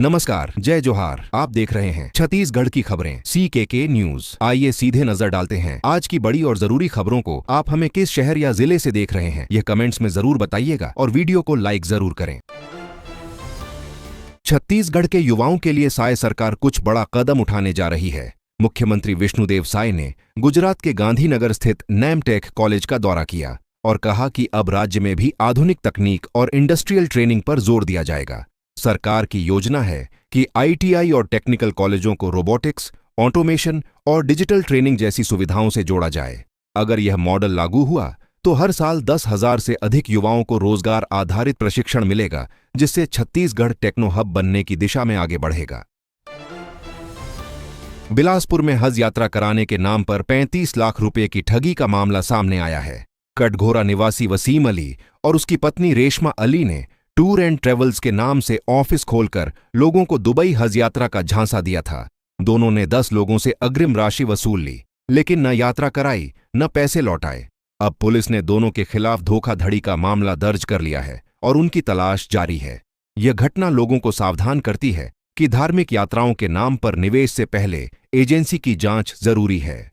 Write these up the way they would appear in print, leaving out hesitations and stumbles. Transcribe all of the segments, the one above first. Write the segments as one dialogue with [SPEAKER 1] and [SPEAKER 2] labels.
[SPEAKER 1] नमस्कार, जय जोहार। आप देख रहे हैं छत्तीसगढ़ की खबरें CKK न्यूज। आइए सीधे नजर डालते हैं आज की बड़ी और जरूरी खबरों को। आप हमें किस शहर या जिले से देख रहे हैं, यह कमेंट्स में जरूर बताइएगा और वीडियो को लाइक जरूर करें। छत्तीसगढ़ के युवाओं के लिए साय सरकार कुछ बड़ा कदम उठाने जा रही है। मुख्यमंत्री विष्णुदेव साय ने गुजरात के गांधीनगर स्थित नेमटेक कॉलेज का दौरा किया और कहा कि अब राज्य में भी आधुनिक तकनीक और इंडस्ट्रियल ट्रेनिंग पर जोर दिया जाएगा। सरकार की योजना है कि ITI और टेक्निकल कॉलेजों को रोबोटिक्स, ऑटोमेशन और डिजिटल ट्रेनिंग जैसी सुविधाओं से जोड़ा जाए। अगर यह मॉडल लागू हुआ तो हर साल 10,000 से अधिक युवाओं को रोजगार आधारित प्रशिक्षण मिलेगा, जिससे छत्तीसगढ़ टेक्नो हब बनने की दिशा में आगे बढ़ेगा। बिलासपुर में हज यात्रा कराने के नाम पर 35 लाख रुपए की ठगी का मामला सामने आया है। कटघोरा निवासी वसीम अली और उसकी पत्नी रेशमा अली ने टूर एंड ट्रेवल्स के नाम से ऑफिस खोलकर लोगों को दुबई हज यात्रा का झांसा दिया था। दोनों ने 10 लोगों से अग्रिम राशि वसूल ली, लेकिन न यात्रा कराई न पैसे लौटाए। अब पुलिस ने दोनों के खिलाफ धोखाधड़ी का मामला दर्ज कर लिया है और उनकी तलाश जारी है। यह घटना लोगों को सावधान करती है कि धार्मिक यात्राओं के नाम पर निवेश से पहले एजेंसी की जांच जरूरी है।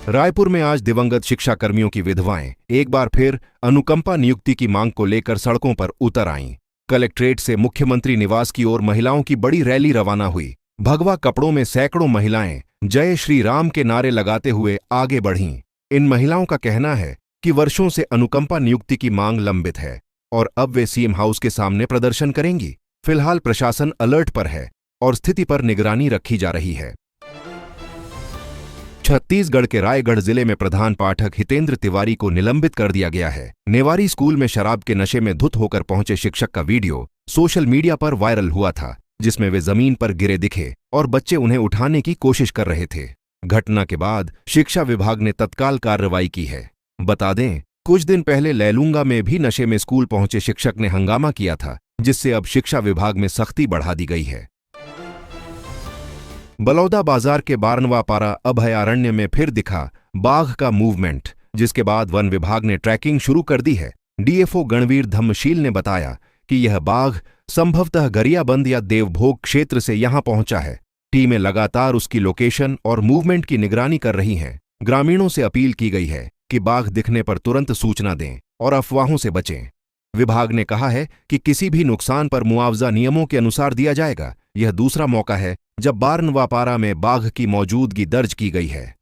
[SPEAKER 1] रायपुर में आज दिवंगत शिक्षाकर्मियों की विधवाएं एक बार फिर अनुकंपा नियुक्ति की मांग को लेकर सड़कों पर उतर आईं। कलेक्ट्रेट से मुख्यमंत्री निवास की ओर महिलाओं की बड़ी रैली रवाना हुई। भगवा कपड़ों में सैकड़ों महिलाएं जय श्री राम के नारे लगाते हुए आगे बढ़ीं। इन महिलाओं का कहना है कि वर्षों से अनुकंपा नियुक्ति की मांग लंबित है और अब वे CM हाउस के सामने प्रदर्शन करेंगी। फिलहाल प्रशासन अलर्ट पर है और स्थिति पर निगरानी रखी जा रही है। छत्तीसगढ़ के रायगढ़ जिले में प्रधान पाठक हितेंद्र तिवारी को निलंबित कर दिया गया है। नेवारी स्कूल में शराब के नशे में धुत होकर पहुंचे शिक्षक का वीडियो सोशल मीडिया पर वायरल हुआ था, जिसमें वे जमीन पर गिरे दिखे और बच्चे उन्हें उठाने की कोशिश कर रहे थे। घटना के बाद शिक्षा विभाग ने तत्काल कार्रवाई की है। बता दें, कुछ दिन पहले लैलूंगा में भी नशे में स्कूल पहुंचे शिक्षक ने हंगामा किया था, जिससे अब शिक्षा विभाग में सख्ती बढ़ा दी गई है। बलौदाबाजार के बारनवापारा अभयारण्य में फिर दिखा बाघ का मूवमेंट, जिसके बाद वन विभाग ने ट्रैकिंग शुरू कर दी है। DFO गणवीर धम्मशील ने बताया कि यह बाघ संभवतः गरियाबंद या देवभोग क्षेत्र से यहां पहुंचा है। टीमें लगातार उसकी लोकेशन और मूवमेंट की निगरानी कर रही हैं। ग्रामीणों से अपील की गई है कि बाघ दिखने पर तुरंत सूचना दें और अफवाहों से बचें। विभाग ने कहा है कि किसी भी नुकसान पर मुआवजा नियमों के अनुसार दिया जाएगा। यह दूसरा मौका है जब बारनवापारा में बाघ की मौजूदगी दर्ज की गई है।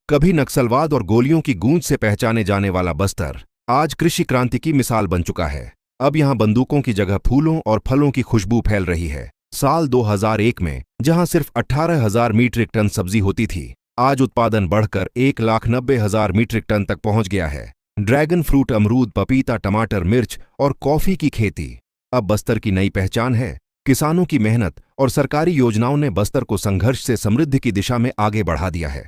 [SPEAKER 1] कभी नक्सलवाद और गोलियों की गूंज से पहचाने जाने वाला बस्तर आज कृषि क्रांति की मिसाल बन चुका है। अब यहां बंदूकों की जगह फूलों और फलों की खुशबू फैल रही है। साल 2001 में जहां सिर्फ 18,000 मीट्रिक टन सब्जी होती थी, आज उत्पादन बढ़कर 1,90,000 मीट्रिक टन तक पहुंच गया है। ड्रैगन फ्रूट, अमरूद, पपीता, टमाटर, मिर्च और कॉफी की खेती अब बस्तर की नई पहचान है। किसानों की मेहनत और सरकारी योजनाओं ने बस्तर को संघर्ष से समृद्धि की दिशा में आगे बढ़ा दिया है।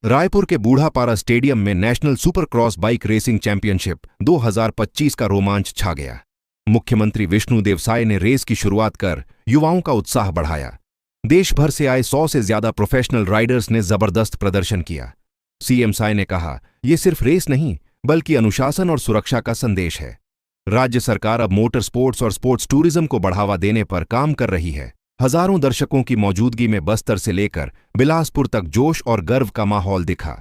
[SPEAKER 1] रायपुर के बूढ़ापारा स्टेडियम में national super cross bike racing championship 2025 का रोमांच छा गया। मुख्यमंत्री विष्णुदेव साय ने रेस की शुरुआत कर युवाओं का उत्साह बढ़ाया। देश भर से आए 100 से ज्यादा प्रोफेशनल राइडर्स ने जबरदस्त प्रदर्शन किया। CM साय ने कहा, यह सिर्फ रेस नहीं बल्कि अनुशासन और सुरक्षा का संदेश है। राज्य सरकार अब मोटर स्पोर्ट्स और स्पोर्ट्स टूरिज्म को बढ़ावा देने पर काम कर रही है। हजारों दर्शकों की मौजूदगी में बस्तर से लेकर बिलासपुर तक जोश और गर्व का माहौल दिखा।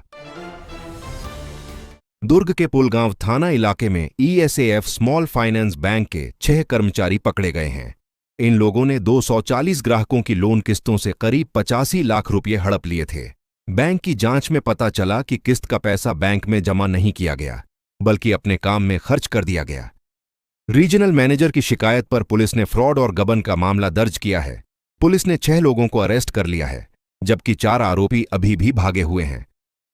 [SPEAKER 1] दुर्ग के पुलगांव थाना इलाके में ESAF स्मॉल फाइनेंस बैंक के 6 कर्मचारी पकड़े गए हैं। इन लोगों ने 240 ग्राहकों की लोन किस्तों से करीब 85 लाख रुपये हड़प लिए थे। बैंक की जांच में पता चला कि किस्त का पैसा बैंक में जमा नहीं किया गया, बल्कि अपने काम में खर्च कर दिया गया। रीजनल मैनेजर की शिकायत पर पुलिस ने फ्रॉड और गबन का मामला दर्ज किया है। पुलिस ने 6 लोगों को अरेस्ट कर लिया है, जबकि 4 आरोपी अभी भी भागे हुए हैं।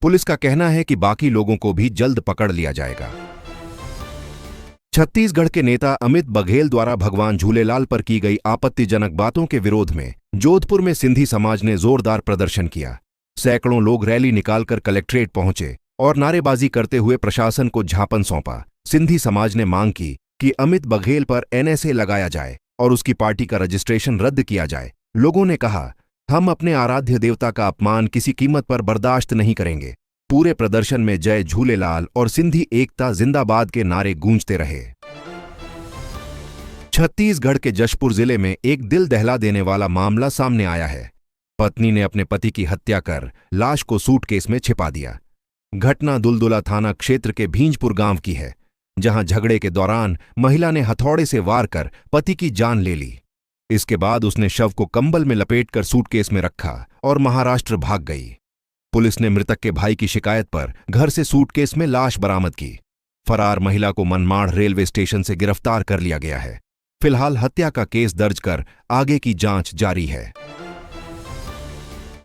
[SPEAKER 1] पुलिस का कहना है कि बाकी लोगों को भी जल्द पकड़ लिया जाएगा। छत्तीसगढ़ के नेता अमित बघेल द्वारा भगवान झूलेलाल पर की गई आपत्तिजनक बातों के विरोध में जोधपुर में सिंधी समाज ने जोरदार प्रदर्शन किया। सैकड़ों लोग रैली निकालकर कलेक्ट्रेट पहुंचे और नारेबाजी करते हुए प्रशासन को ज्ञापन सौंपा। सिंधी समाज ने मांग की कि अमित बघेल पर NSA लगाया जाए और उसकी पार्टी का रजिस्ट्रेशन रद्द किया जाए। लोगों ने कहा, हम अपने आराध्य देवता का अपमान किसी कीमत पर बर्दाश्त नहीं करेंगे। पूरे प्रदर्शन में जय झूलेलाल और सिंधी एकता जिंदाबाद के नारे गूंजते रहे। छत्तीसगढ़ के जशपुर जिले में एक दिल दहला देने वाला मामला सामने आया है। पत्नी ने अपने पति की हत्या कर लाश को सूटकेस में छिपा दिया। घटना दुलदुला थाना क्षेत्र के भींजपुर गांव की है, जहां झगड़े के दौरान महिला ने हथौड़े से वार कर पति की जान ले ली। इसके बाद उसने शव को कंबल में लपेटकर सूटकेस में रखा और महाराष्ट्र भाग गई। पुलिस ने मृतक के भाई की शिकायत पर घर से सूटकेस में लाश बरामद की। फरार महिला को मनमाड़ रेलवे स्टेशन से गिरफ्तार कर लिया गया है। फिलहाल हत्या का केस दर्ज कर आगे की जांच जारी है।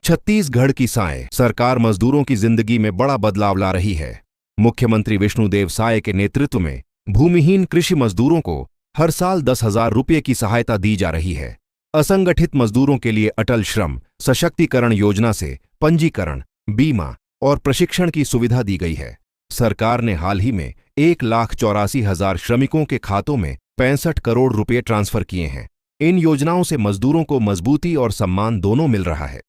[SPEAKER 1] छत्तीसगढ़ की साय सरकार मजदूरों की जिंदगी में बड़ा बदलाव ला रही है। मुख्यमंत्री विष्णुदेव साय के नेतृत्व में भूमिहीन कृषि मजदूरों को हर साल 10,000 रुपये की सहायता दी जा रही है। असंगठित मजदूरों के लिए अटल श्रम सशक्तिकरण योजना से पंजीकरण, बीमा और प्रशिक्षण की सुविधा दी गई है। सरकार ने हाल ही में 1,84,000 श्रमिकों के खातों में 65 करोड़ रुपये ट्रांसफर किए हैं। इन योजनाओं से मजदूरों को मजबूती और सम्मान दोनों मिल रहा है।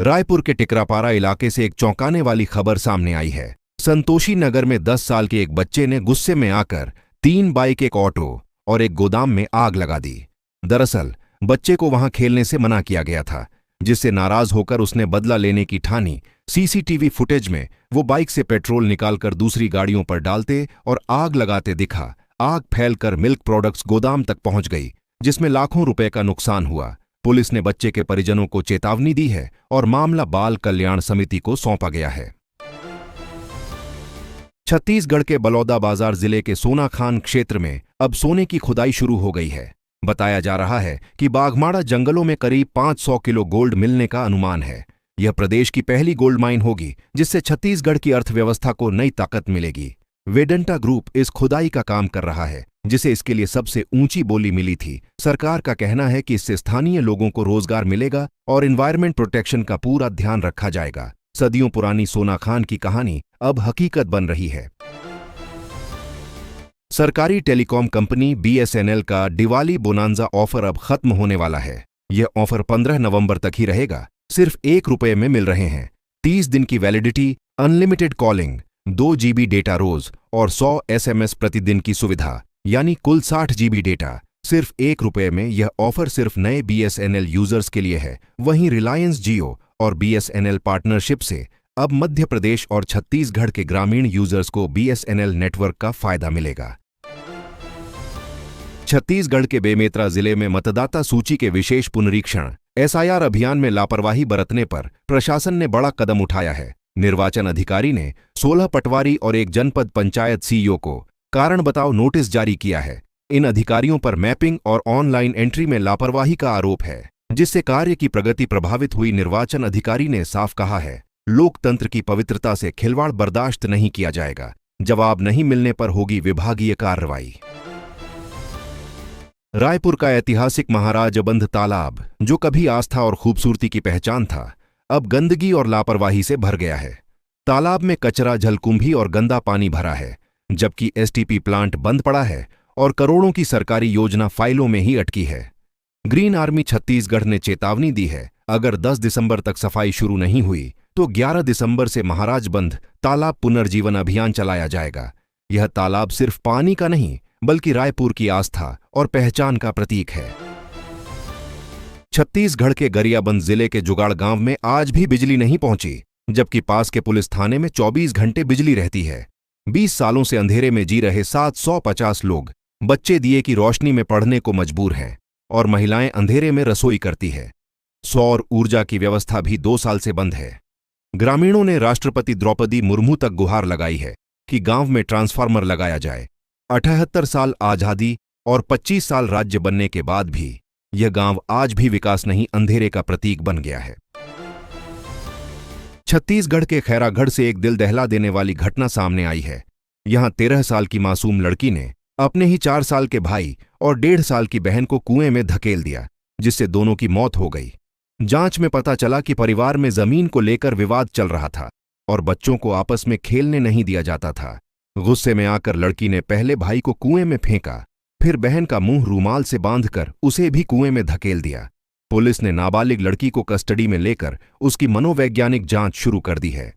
[SPEAKER 1] रायपुर के टिकरापारा इलाके से एक चौंकाने वाली खबर सामने आई है। संतोषी नगर में 10 साल के एक बच्चे ने गुस्से में आकर 3 बाइक, एक ऑटो और एक गोदाम में आग लगा दी। दरअसल बच्चे को वहां खेलने से मना किया गया था, जिससे नाराज होकर उसने बदला लेने की ठानी। सीसीटीवी फुटेज में वो बाइक से पेट्रोल निकालकर दूसरी गाड़ियों पर डालते और आग लगाते दिखा। आग फैलकर मिल्क प्रोडक्ट्स गोदाम तक पहुंच गई, जिसमें लाखों रुपए का नुकसान हुआ। पुलिस ने बच्चे के परिजनों को चेतावनी दी है और मामला बाल कल्याण समिति को सौंपा गया है। छत्तीसगढ़ के बलौदाबाजार जिले के सोनाखान क्षेत्र में अब सोने की खुदाई शुरू हो गई है। बताया जा रहा है कि बाघमाड़ा जंगलों में करीब 500 किलो गोल्ड मिलने का अनुमान है। यह प्रदेश की पहली गोल्ड माइन होगी, जिससे छत्तीसगढ़ की अर्थव्यवस्था को नई ताकत मिलेगी। वेडेंटा ग्रुप इस खुदाई का काम कर रहा है, जिसे इसके लिए सबसे ऊंची बोली मिली थी। सरकार का कहना है कि इससे स्थानीय लोगों को रोजगार मिलेगा और एनवायरमेंट प्रोटेक्शन का पूरा ध्यान रखा जाएगा। सदियों पुरानी सोनाखान की कहानी अब हकीकत बन रही है। सरकारी टेलीकॉम कंपनी BSNL का दिवाली बोनांजा ऑफर अब खत्म होने वाला है। यह ऑफर 15 नवंबर तक ही रहेगा। सिर्फ ₹1 में मिल रहे हैं। 30 दिन की validity, unlimited calling, 2 GB data रोज और 100 SMS प्रतिदिन की सुविधा, यानी कुल 60 GB डेटा। सिर्फ ₹1 में यह ऑफर सिर्फ नए BSNL यूजर्स के लिए है। वहीं रिलायंस जियो और BSNL पार्टनरशिप से अब मध्य प्रदेश और छत्तीसगढ़ के ग्रामीण यूजर्स को BSNL नेटवर्क का फायदा मिलेगा। छत्तीसगढ़ के बेमेतरा जिले में मतदाता सूची के विशेष पुनरीक्षण SIR अभियान में लापरवाही बरतने पर प्रशासन ने बड़ा कदम उठाया है। निर्वाचन अधिकारी ने 16 पटवारी और एक जनपद पंचायत CEO को कारण बताओ नोटिस जारी किया है। इन अधिकारियों पर मैपिंग और ऑनलाइन एंट्री में लापरवाही का आरोप है, जिससे कार्य की प्रगति प्रभावित हुई। निर्वाचन अधिकारी ने साफ कहा है, लोकतंत्र की पवित्रता से खिलवाड़ बर्दाश्त नहीं किया जाएगा। जवाब नहीं मिलने पर होगी विभागीय कार्रवाई। रायपुर का ऐतिहासिक महाराजबंध तालाब, जो कभी आस्था और खूबसूरती की पहचान था, अब गंदगी और लापरवाही से भर गया है। तालाब में कचरा, जलकुंभी और गंदा पानी भरा है, जबकि STP प्लांट बंद पड़ा है और करोड़ों की सरकारी योजना फाइलों में ही अटकी है। ग्रीन आर्मी छत्तीसगढ़ ने चेतावनी दी है, अगर 10 दिसंबर तक सफाई शुरू नहीं हुई तो 11 दिसंबर से महाराजबंध तालाब पुनर्जीवन अभियान चलाया जाएगा। यह तालाब सिर्फ पानी का नहीं, बल्कि रायपुर की आस्था और पहचान का प्रतीक है। छत्तीसगढ़ के गरियाबंद जिले के जुगाड़ गांव में आज भी बिजली नहीं पहुंची, जबकि पास के पुलिस थाने में 24 घंटे बिजली रहती है। 20 सालों से अंधेरे में जी रहे 750 लोग बच्चे दिए की रोशनी में पढ़ने को मजबूर हैं और महिलाएं अंधेरे में रसोई करती है। सौर ऊर्जा की व्यवस्था भी 2 साल से बंद है। ग्रामीणों ने राष्ट्रपति द्रौपदी मुर्मू तक गुहार लगाई है कि गांव में ट्रांसफार्मर लगाया जाए। 78 साल आजादी और 25 साल राज्य बनने के बाद भी यह गांव आज भी विकास नहीं, अंधेरे का प्रतीक बन गया है। छत्तीसगढ़ के खैरागढ़ से एक दिल दहला देने वाली घटना सामने आई है। यहां 13 साल की मासूम लड़की ने अपने ही 4 साल के भाई और 1.5 साल की बहन को कुएं में धकेल दिया, जिससे दोनों की मौत हो गई। जांच में पता चला कि परिवार में जमीन को लेकर विवाद चल रहा था और बच्चों को आपस में खेलने नहीं दिया जाता था। गुस्से में आकर लड़की ने पहले भाई को कुएं में फेंका, फिर बहन का मुंह रूमाल से बांधकर उसे भी कुएं में धकेल दिया। पुलिस ने नाबालिग लड़की को कस्टडी में लेकर उसकी मनोवैज्ञानिक जांच शुरू कर दी है।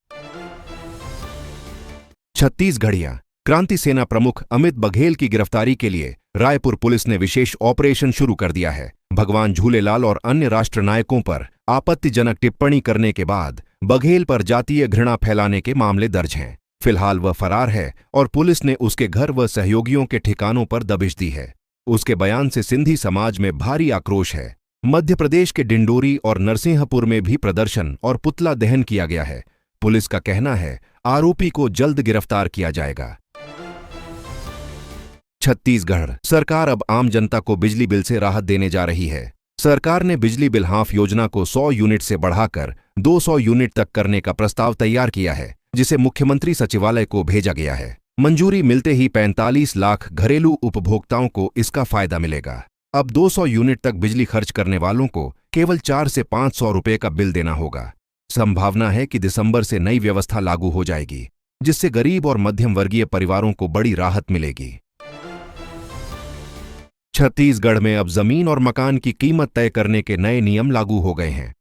[SPEAKER 1] छत्तीसगढ़िया क्रांति सेना प्रमुख अमित बघेल की गिरफ्तारी के लिए रायपुर पुलिस ने विशेष ऑपरेशन शुरू कर दिया है। भगवान झूलेलाल और अन्य राष्ट्र नायकों पर आपत्तिजनक टिप्पणी करने के बाद बघेल पर जातीय घृणा फैलाने के मामले दर्ज हैं। फिलहाल वह फरार है और पुलिस ने उसके घर व सहयोगियों के ठिकानों पर दबिश दी है। उसके बयान से सिंधी समाज में भारी आक्रोश है। मध्य प्रदेश के डिंडोरी और नरसिंहपुर में भी प्रदर्शन और पुतला दहन किया गया है। पुलिस का कहना है आरोपी को जल्द गिरफ्तार किया जाएगा। छत्तीसगढ़ सरकार अब आम जनता को बिजली बिल से राहत देने जा रही है। सरकार ने बिजली बिल हाफ योजना को 100 यूनिट से बढ़ाकर 200 यूनिट तक करने का प्रस्ताव तैयार किया है, जिसे मुख्यमंत्री सचिवालय को भेजा गया है। मंजूरी मिलते ही 45 लाख घरेलू उपभोक्ताओं को इसका फायदा मिलेगा। अब 200 यूनिट तक बिजली खर्च करने वालों को केवल 4 से 500 रुपये का बिल देना होगा। संभावना है कि दिसंबर से नई व्यवस्था लागू हो जाएगी, जिससे गरीब और मध्यम वर्गीय परिवारों को बड़ी राहत मिलेगी। छत्तीसगढ़ में अब जमीन और मकान की कीमत तय करने के नए नियम लागू हो गए हैं।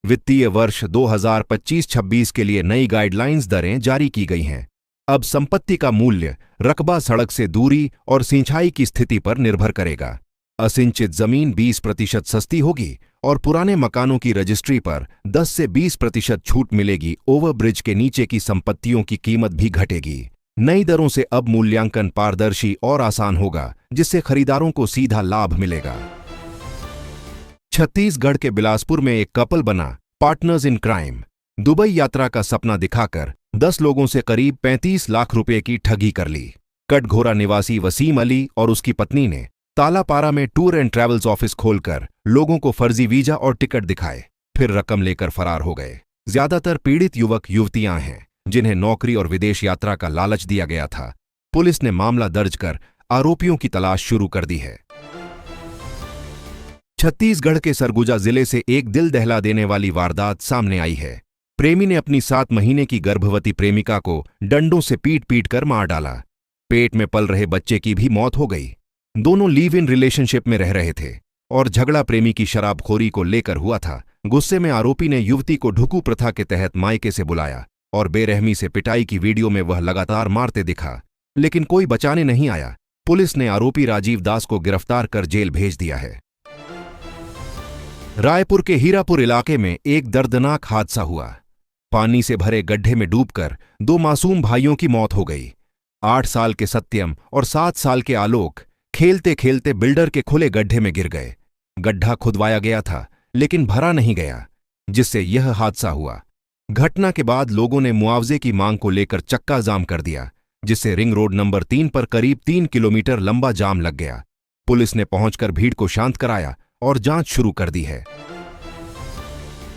[SPEAKER 1] वित्तीय वर्ष 2025-26 के लिए नई गाइडलाइंस दरें जारी की गई हैं। अब संपत्ति का मूल्य रकबा, सड़क से दूरी और सिंचाई की स्थिति पर निर्भर करेगा। असिंचित जमीन 20% सस्ती होगी और पुराने मकानों की रजिस्ट्री पर 10 से 20% छूट मिलेगी। ओवरब्रिज के नीचे की संपत्तियों की कीमत भी घटेगी। नई दरों से अब मूल्यांकन पारदर्शी और आसान होगा, जिससे खरीदारों को सीधा लाभ मिलेगा। छत्तीसगढ़ के बिलासपुर में एक कपल बना पार्टनर्स इन क्राइम। दुबई यात्रा का सपना दिखाकर 10 लोगों से करीब 35 लाख रुपए की ठगी कर ली। कटघोरा निवासी वसीम अली और उसकी पत्नी ने तालापारा में टूर एंड ट्रैवल्स ऑफिस खोलकर लोगों को फर्जी वीजा और टिकट दिखाए, फिर रकम लेकर फरार हो गए। ज्यादातर पीड़ित युवक युवतियां हैं, जिन्हें नौकरी और विदेश यात्रा का लालच दिया गया था। पुलिस ने मामला दर्ज कर आरोपियों की तलाश शुरू कर दी है। छत्तीसगढ़ के सरगुजा जिले से एक दिल दहला देने वाली वारदात सामने आई है। प्रेमी ने अपनी 7 महीने की गर्भवती प्रेमिका को डंडों से पीट कर मार डाला। पेट में पल रहे बच्चे की भी मौत हो गई। दोनों लिव इन रिलेशनशिप में रह रहे थे और झगड़ा प्रेमी की शराबखोरी को लेकर हुआ था। गुस्से में आरोपी ने युवती को ढुकू प्रथा के तहत मायके से बुलाया और बेरहमी से पिटाई की वीडियो में वह लगातार मारते दिखा, लेकिन कोई बचाने नहीं आया। पुलिस ने आरोपी राजीव दास को गिरफ्तार कर जेल भेज दिया है। रायपुर के हीरापुर इलाके में एक दर्दनाक हादसा हुआ। पानी से भरे गड्ढे में डूबकर 2 मासूम भाइयों की मौत हो गई। 8 साल के सत्यम और 7 साल के आलोक खेलते खेलते बिल्डर के खुले गड्ढे में गिर गए। गड्ढा खुदवाया गया था, लेकिन भरा नहीं गया, जिससे यह हादसा हुआ। घटना के बाद लोगों ने मुआवजे की मांग को लेकर चक्का जाम कर दिया, जिससे रिंग रोड नंबर 3 पर करीब 3 किलोमीटर लंबा जाम लग गया। पुलिस ने पहुंचकर भीड़ को शांत कराया और जांच शुरू कर दी है।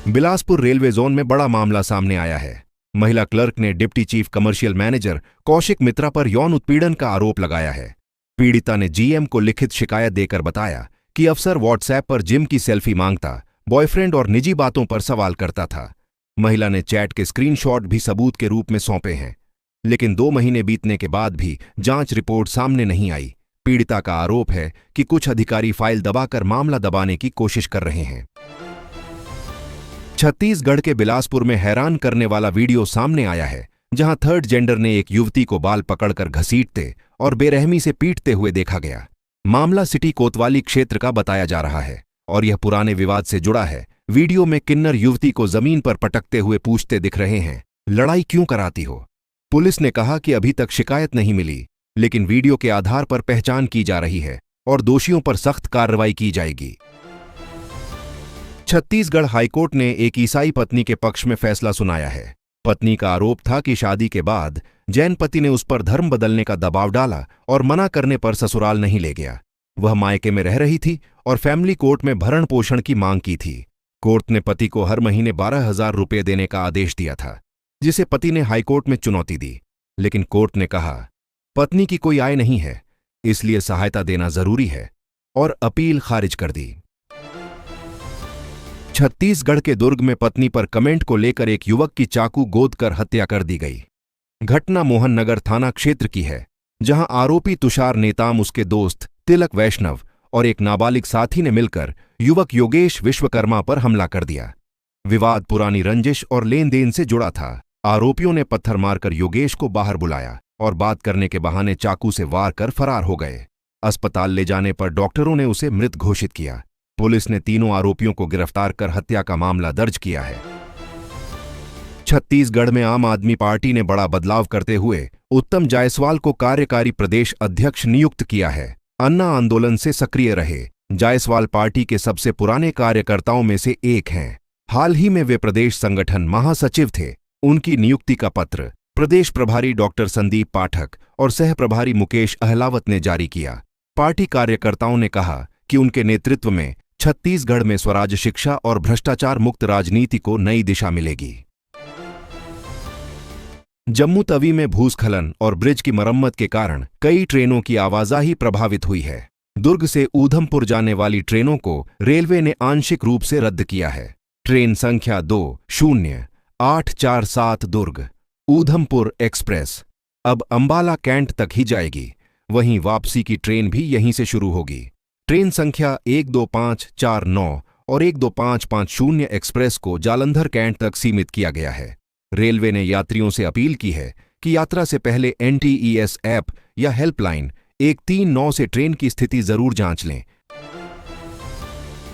[SPEAKER 1] बिलासपुर रेलवे जोन में बड़ा मामला सामने आया है। महिला क्लर्क ने deputy chief commercial manager Kaushik Mitra पर यौन उत्पीड़न का आरोप लगाया है। पीड़िता ने जीएम को लिखित शिकायत देकर बताया कि अफसर व्हाट्सएप पर जिम की सेल्फी मांगता, बॉयफ्रेंड और निजी बातों पर सवाल करता था। महिला ने चैट के स्क्रीनशॉट भी सबूत के रूप में सौंपे हैं, लेकिन 2 महीने बीतने के बाद भी जांच रिपोर्ट सामने नहीं आई। पीड़िता का आरोप है कि कुछ अधिकारी फाइल दबाकर मामला दबाने की कोशिश कर रहे हैं। छत्तीसगढ़ के बिलासपुर में हैरान करने वाला वीडियो सामने आया है, जहां थर्ड जेंडर ने एक युवती को बाल पकड़कर घसीटते और बेरहमी से पीटते हुए देखा गया। मामला सिटी कोतवाली क्षेत्र का बताया जा रहा है और यह पुराने विवाद से जुड़ा है। वीडियो में किन्नर युवती को जमीन पर पटकते हुए पूछते दिख रहे हैं, लड़ाई क्यों कराती हो? पुलिस ने कहा कि अभी तक शिकायत नहीं मिली, लेकिन वीडियो के आधार पर पहचान की जा रही है और दोषियों पर सख्त कार्रवाई की जाएगी। छत्तीसगढ़ हाईकोर्ट ने एक ईसाई पत्नी के पक्ष में फैसला सुनाया है। पत्नी का आरोप था कि शादी के बाद जैन पति ने उस पर धर्म बदलने का दबाव डाला और मना करने पर ससुराल नहीं ले गया। वह मायके में रह रही थी और फैमिली कोर्ट में भरण पोषण की मांग की थी। कोर्ट ने पति को हर महीने 12,000 रुपये देने का आदेश दिया था, जिसे पति ने हाईकोर्ट में चुनौती दी, लेकिन कोर्ट ने कहा पत्नी की कोई आय नहीं है, इसलिए सहायता देना जरूरी है, और अपील खारिज कर दी। छत्तीसगढ़ के दुर्ग में पत्नी पर कमेंट को लेकर एक युवक की चाकू गोदकर हत्या कर दी गई। घटना मोहन नगर थाना क्षेत्र की है, जहां आरोपी तुषार नेताम, उसके दोस्त तिलक वैष्णव और एक नाबालिग साथी ने मिलकर युवक योगेश विश्वकर्मा पर हमला कर दिया। विवाद पुरानी रंजिश और लेन देन से जुड़ा था। आरोपियों ने पत्थर मारकर योगेश को बाहर बुलाया और बात करने के बहाने चाकू से वार कर फरार हो गए। अस्पताल ले जाने पर डॉक्टरों ने उसे मृत घोषित किया। पुलिस ने तीनों आरोपियों को गिरफ्तार कर हत्या का मामला दर्ज किया है। छत्तीसगढ़ में आम आदमी पार्टी ने बड़ा बदलाव करते हुए उत्तम जायसवाल को कार्यकारी प्रदेश अध्यक्ष नियुक्त किया है। अन्ना आंदोलन से सक्रिय रहे जायसवाल पार्टी के सबसे पुराने कार्यकर्ताओं में से एक हैं। हाल ही में वे प्रदेश संगठन महासचिव थे। उनकी नियुक्ति का पत्र प्रदेश प्रभारी डॉक्टर संदीप पाठक और सह प्रभारी मुकेश अहलावत ने जारी किया। पार्टी कार्यकर्ताओं ने कहा कि उनके नेतृत्व में छत्तीसगढ़ में स्वराज शिक्षा और भ्रष्टाचार मुक्त राजनीति को नई दिशा मिलेगी। जम्मू तवी में भूस्खलन और ब्रिज की मरम्मत के कारण कई ट्रेनों की आवाजाही प्रभावित हुई है। दुर्ग से ऊधमपुर जाने वाली ट्रेनों को रेलवे ने आंशिक रूप से रद्द किया है। ट्रेन संख्या 20847 दुर्ग ऊधमपुर एक्सप्रेस अब अंबाला कैंट तक ही जाएगी। वहीं वापसी की ट्रेन भी यहीं से शुरू होगी। ट्रेन संख्या 12549 और 12550 एक्सप्रेस को जालंधर कैंट तक सीमित किया गया है। रेलवे ने यात्रियों से अपील की है कि यात्रा से पहले NTES ऐप या हेल्पलाइन 139 से ट्रेन की स्थिति जरूर जांच लें।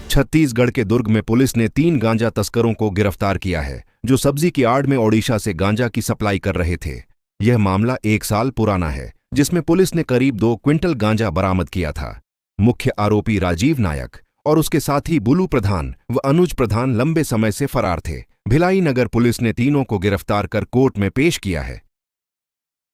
[SPEAKER 1] छत्तीसगढ़ के दुर्ग में पुलिस ने 3 गांजा तस्करों को गिरफ्तार किया है, जो सब्जी की आड़ में ओडिशा से गांजा की सप्लाई कर रहे थे। यह मामला 1 साल पुराना है, जिसमें पुलिस ने करीब 2 क्विंटल गांजा बरामद किया था। मुख्य आरोपी राजीव नायक और उसके साथी बुलू प्रधान व अनुज प्रधान लंबे समय से फरार थे। भिलाई नगर पुलिस ने तीनों को गिरफ्तार कर कोर्ट में पेश किया है।